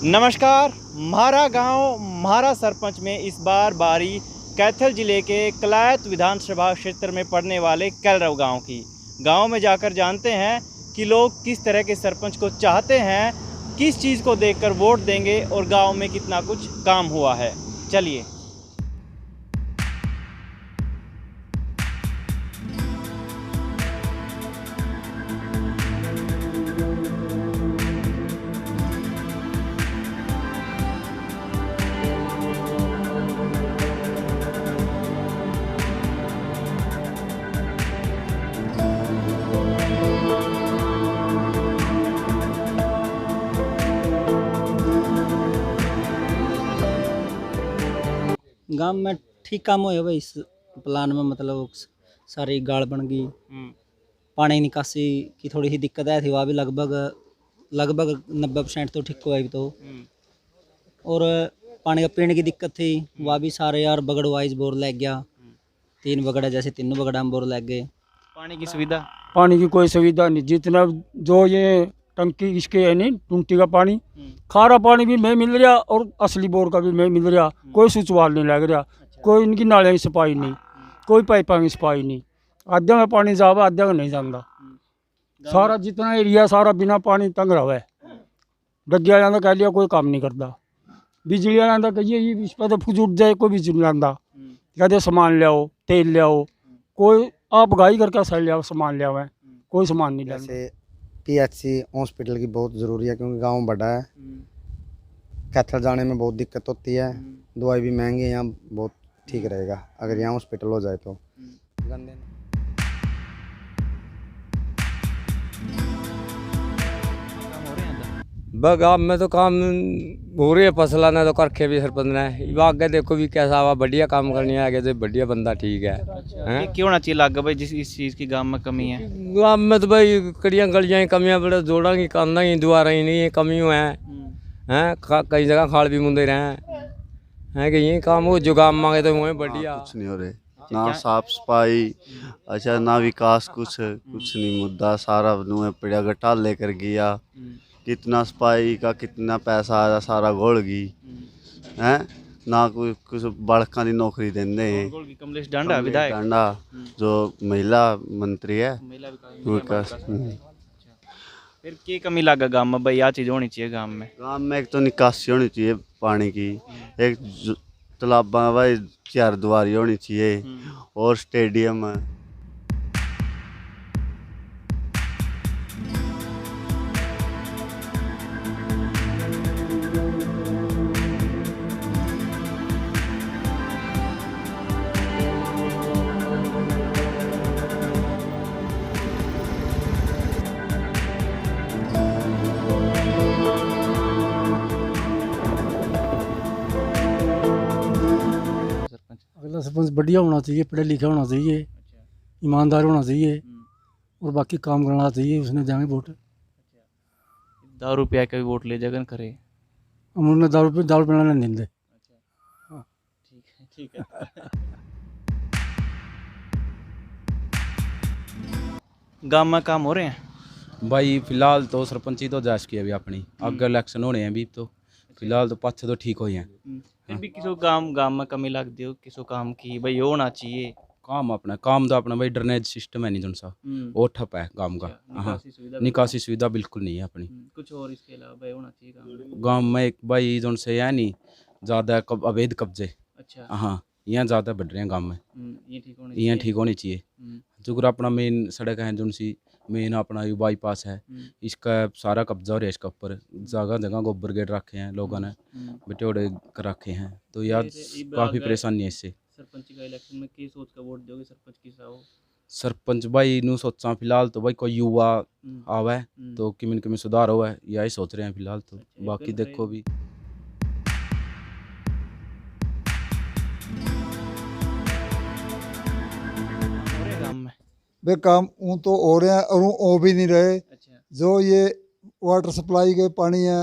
नमस्कार। म्हारा गांव म्हारा सरपंच में इस बार बारी कैथल जिले के कलायत विधानसभा क्षेत्र में पड़ने वाले कैलरव गांव की। गांव में जाकर जानते हैं कि लोग किस तरह के सरपंच को चाहते हैं, किस चीज़ को देखकर वोट देंगे और गांव में कितना कुछ काम हुआ है। चलिए। गांव में ठीक काम हो भाई। इस प्लान में मतलब सारी गाड़ बन गई। पानी निकासी की थोड़ी सी दिक्कत आई थी, वह भी लगभग 90% तो ठीक हुआ तो। और पानी का पीने की दिक्कत थी, वह भी सारे यार बगड़ वाइज बोर लग गया। 3 बगड़ है, जैसे तीनों बगड़ा में बोर लग गए। पानी की सुविधा, पानी की कोई सुविधा नहीं। जितना जो ये टंकी इसके है नहीं, टूटी का पानी, खारा पानी भी मैं मिल रहा और असली बोर का भी मैं मिल रहा। कोई सुचवाल नहीं लग रहा, कोई इनकी नालियाँ की सफाई नहीं, कोई पाइपों की सफाई नहीं। आधा में पानी जावा, आधा का नहीं जाता। सारा जितना एरिया सारा बिना पानी तंग रहा है। गड्डिया जाना कह लिया, कोई काम नहीं करता। बिजली आंदा कहिए इस पर तो फुज उठ जाए, कोई बिजली आंदा कहते सामान ले आओ, तेल ले आओ, कोई आप गाई करके सही ले आओ, सामान ले आओ, कोई सामान नहीं लेना। जैसे पीएचसी हॉस्पिटल की बहुत ज़रूरी है, क्योंकि गांव बड़ा है। कैथल जाने में बहुत दिक्कत होती है, दवाई भी महंगी है। यहाँ बहुत ठीक रहेगा अगर यहाँ हॉस्पिटल हो जाए तो। गाँव में तो काम हो रही है, फसला ने तो करके भी सरपंच ने आगे देखो भी कैसा हुआ। बढ़िया काम करनी है आगे, तो बढ़िया बंदा ठीक है। ये क्यों होना चाहिए लागा भाई, जिस इस चीज़ की गांव में कमी है? गाँव में तो भाई कड़ियाँ गलियाँ कमियाँ बड़े जोड़ा की कांदा ही दुआरा ही नहीं कमी है। कई जगह खाल भी मुंदे रहे हैं कि ये काम हो जो गाँव मांगे तो वही बढ़िया। कुछ नहीं हो रहे, ना साफ सफाई, अच्छा ना विकास, कुछ नहीं। मुद्दा सारा नुए पड़ा, गटाल लेकर गया। कितना सफाई का कितना पैसा आया, सारा घोल गई है ना। कोई कुछ बड़का की नौकरी देंगे हैं। कमलेश डांडा विधायक, डांडा जो महिला मंत्री है, विकास। फिर की कमी लागा गांव में भाई? यह चीज़ होनी चाहिए गांव में। गाँव में एक तो निकासी होनी चाहिए पानी की, एक तालाबा भाई 4 दुआरी होनी चाहिए, और स्टेडियम है। अगला सरपंच बढ़िया होना चाहिए, पढ़ा लिखा होना चाहिए, ईमानदार होना चाहिए, और बाकी काम करना चाहिए। उसने देंगे वोट। दारू पिया के वोट ले जगन करे। हम उन्हें दारू पीना नहीं देंगे। ठीक है। गांव में काम हो रहे हैं भाई? फिलहाल तो सरपंची तो जायज़ की अभी अपनी, आगे इलेक्शन होने हैं भी, तो फिलहाल तो पाछे तो ठीक हो हैं। फिर भी किसी गांव में कमी लगती हो, किसी काम की भाई होना चाहिए। काम तो अपना भाई ड्रेनेज सिस्टम है नहीं जो सा, वो ठप है गांव का। हाँ, निकासी सुविधा बिल्कुल नहीं है अपनी। कुछ और इसके अलावा भाई होना चाहिए गांव में एक भाई जो से है नहीं ज़्यादा अवैध कब्जे। अच्छा। हाँ, यहाँ ज़्यादा बढ़ रहे हैं गांव में। ये ठीक होनी चाहिए। जो अपना मेन सड़क है जो सी मेन अपना ये बाईपास है, इसका सारा कब्जा हो रहा है इसके ऊपर। जगह जगह गोबर गेट रखे हैं लोगों ने, बटेौड़े रखे हैं, तो यार काफ़ी परेशानी है इससे। सरपंच का इलेक्शन में की सोच का वोट दोगे? सरपंच किसा हो? सरपंच भाई नू सोचा फिलहाल तो भाई कोई युवा आवे तो किमिन सुधार हो, यही सोच रहे हैं फिलहाल तो। बाकी देखो भी। वे काम ऊँ तो हो रहे हैं और हो भी नहीं रहे। अच्छा। जो ये वाटर सप्लाई के पानी है,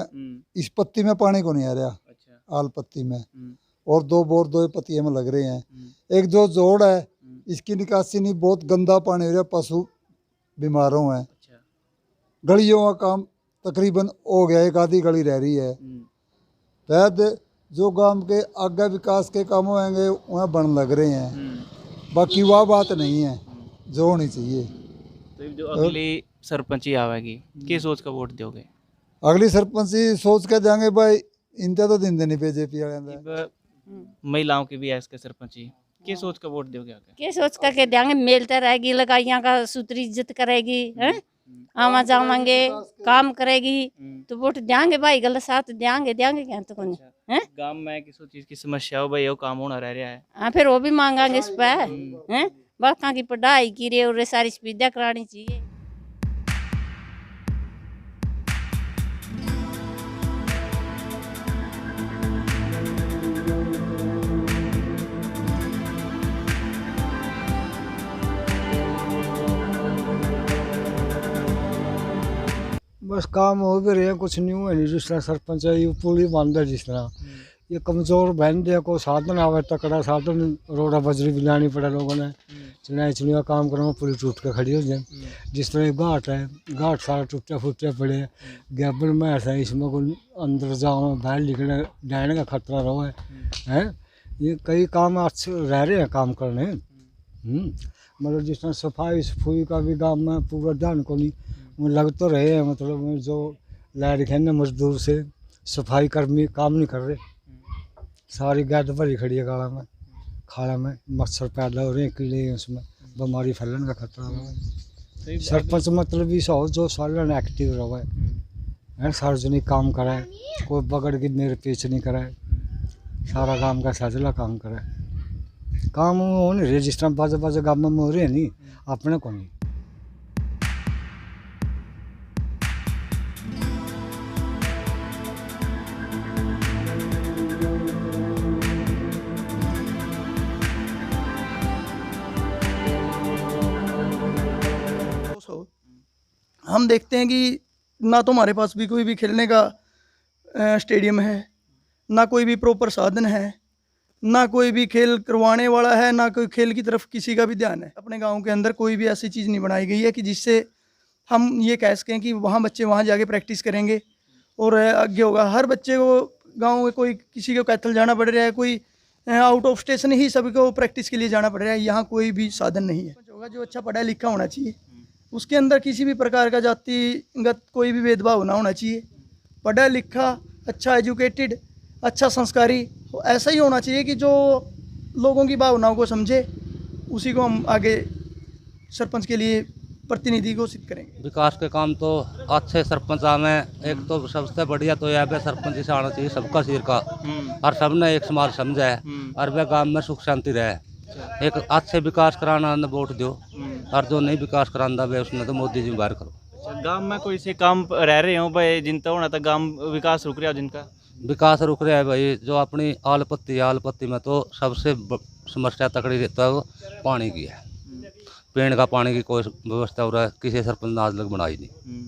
इस पत्ती में पानी को नहीं आ रहा। अच्छा। आल पत्ती में, और 2 बोर 2 पत्तियों में लग रहे हैं। एक जो जोड़ है इसकी निकासी नहीं, बहुत गंदा पानी हो रहा है, पशु बीमार हो हैं। अच्छा। गलियों का काम तकरीबन हो गया, एक आधी गली रह रही है। तहत जो गांव के आगे विकास के काम होंगे वहाँ बन लग रहे हैं। बाकी वह बात नहीं है जो होनी चाहिए। तो जो अगली सरपंची आवेगी किस सोच का वोट दोगे? अगली सरपंची सोच के देंगे भाई, इनते तो दिन नहीं बीजेपी वाले। अब महिलाओं की भी है इसके सरपंची, किस सोच का वोट दोगे आगे? के सोच करके देंगे, मेलते रहेगी, लगाइयाँ का सूत्री इज्जत करेगी, हैं आवा जावांगे, काम करेगी तो वोट देंगे भाई, गलत साथ देंगे क्या तो कौन है। गांव में किसी चीज की समस्या हो भाई, वो काम होना रह रहा है। हाँ फिर वो भी मांगांगे इस पे, हैं बाका की पढ़ाई की रे और सारी सुविधा करानी चाहिए। बस काम हो भी रहे, कुछ नहीं हुआ नहीं। जिस तरह सरपंच है ये पुल ही बांध है, जिस तरह ये कमजोर बहन दिया को साधन आवे, तकड़ा साधन रोड़ा बजरी भी लानी पड़ा लोगों ने, चिड़िया चिड़िया काम करो पुल टूट के खड़ी हो जाए। जिस तरह घाट है, घाट सारा टूटे फूटे पड़े, गैबल में ऐसा है, इसमें कोई अंदर जाओ बाहर निकलने जाने का खतरा रहो है। ये कई काम अच्छे रह रहे हैं काम करने। मतलब जिस तरह सफाई सफाई का भी गाँव में पूरा ध्यान को नहीं लग तो रहे हैं, मतलब जो ला रखे हैं मजदूर से सफाई कर्मी काम नहीं कर रहे, सारी गैद भरी खड़ी है गाड़ा में, खाड़ा में मच्छर पैदा हो रहे हैं, कीड़े हैं, उसमें बीमारी फैलने का खतरा है। सरपंच मतलब भी सौ जो सारे एक्टिव रहा है, सार्वजनिक काम कराए, कोई बगड़ की मेरे पेच नहीं कराए, सारा काम का साझला काम कराए। काम हो नहीं रहे जिस तरह बाजा बाजा गाँव में हो रहे हैं नहीं, अपने को नहीं। हम देखते हैं कि ना तो हमारे पास भी कोई भी खेलने का स्टेडियम है, ना कोई भी प्रॉपर साधन है, ना कोई भी खेल करवाने वाला है, ना कोई खेल की तरफ किसी का भी ध्यान है। अपने गांव के अंदर कोई भी ऐसी चीज़ नहीं बनाई गई है कि जिससे हम ये कह सकें कि वहाँ बच्चे वहाँ जाके प्रैक्टिस करेंगे और आगे होगा। हर बच्चे को गाँव में कोई किसी को कैथल जाना पड़ रहा है, कोई आउट ऑफ स्टेशन ही सभी को प्रैक्टिस के लिए जाना पड़ रहा है। यहाँ कोई भी साधन नहीं है। होगा जो अच्छा पढ़ा लिखा होना चाहिए, उसके अंदर किसी भी प्रकार का जातिगत कोई भी भेदभाव ना होना चाहिए। पढ़ा लिखा, अच्छा एजुकेटेड, अच्छा संस्कारी ऐसा ही होना चाहिए कि जो लोगों की भावनाओं को समझे, उसी को हम आगे सरपंच के लिए प्रतिनिधि घोषित करेंगे। विकास के काम तो अच्छे सरपंच में एक तो सबसे बढ़िया तो यह है सरपंच से आना चाहिए सबका सिर का, और सबने एक समाज समझा है, और वह गांव में सुख शांति रहे। एक अच्छे विकास कराना वोट दो, और जो नहीं विकास कराना वे उसने तो मोदी जी बाहर करो। गांव में कोई से काम रह रहे हो भाई जिनका होना था, गांव विकास रुक रहा हो, जिनका विकास रुक रहा है भाई, जो अपनी आलपत्ती में तो सबसे समस्या तकड़ी रहता है वो पानी की है। पीने का पानी की कोई व्यवस्था हो रहा है किसी सरपंच ने आज तक बनाई नहीं।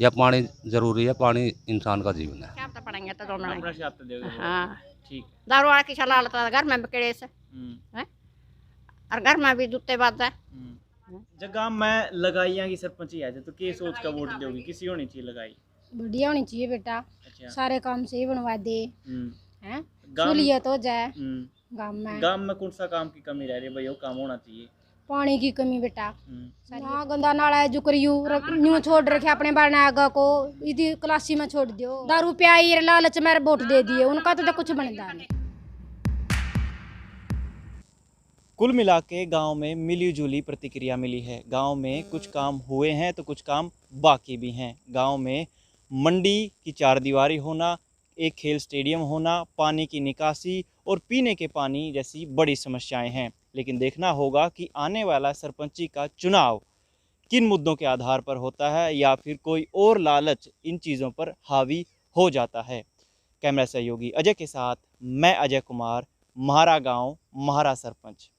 यह पानी जरूरी है, पानी इंसान का जीवन है। हाँ ठीक, दारू वाला की चला लेता घर में बकेड़े से और घर में भी जूते बात है। जब गांव में लगाइयां की सरपंच है तो के सोच का वोट दोगी? किसी होनी चाहिए लगाई? बढ़िया होनी चाहिए बेटा। अच्छा। सारे काम सही बनवा दे हैं, गाँव सहूलियत हो जाए गाँव में कौन सा काम की कमी रह रही है भाई? वो काम होना चाहिए। पानी की कमी बेटा, ना गंदा नाला है जो करियो न्यू छोड़ रखे अपने बारने आगा को, इधी क्लासी में छोड़ दियो, दारू प्याई लालच में वोट दे दिए, उनका तो कुछ बनता नहीं। कुल मिला के गाँव में मिली जुली प्रतिक्रिया मिली है। गांव में कुछ काम हुए हैं तो कुछ काम बाकी भी हैं। गांव में मंडी की चारदीवारी होना, एक खेल स्टेडियम होना, पानी की निकासी और पीने के पानी जैसी बड़ी समस्याएं हैं। लेकिन देखना होगा कि आने वाला सरपंची का चुनाव किन मुद्दों के आधार पर होता है, या फिर कोई और लालच इन चीज़ों पर हावी हो जाता है। कैमरा सहयोगी अजय के साथ मैं अजय कुमार, म्हारा गाँव म्हारा सरपंच।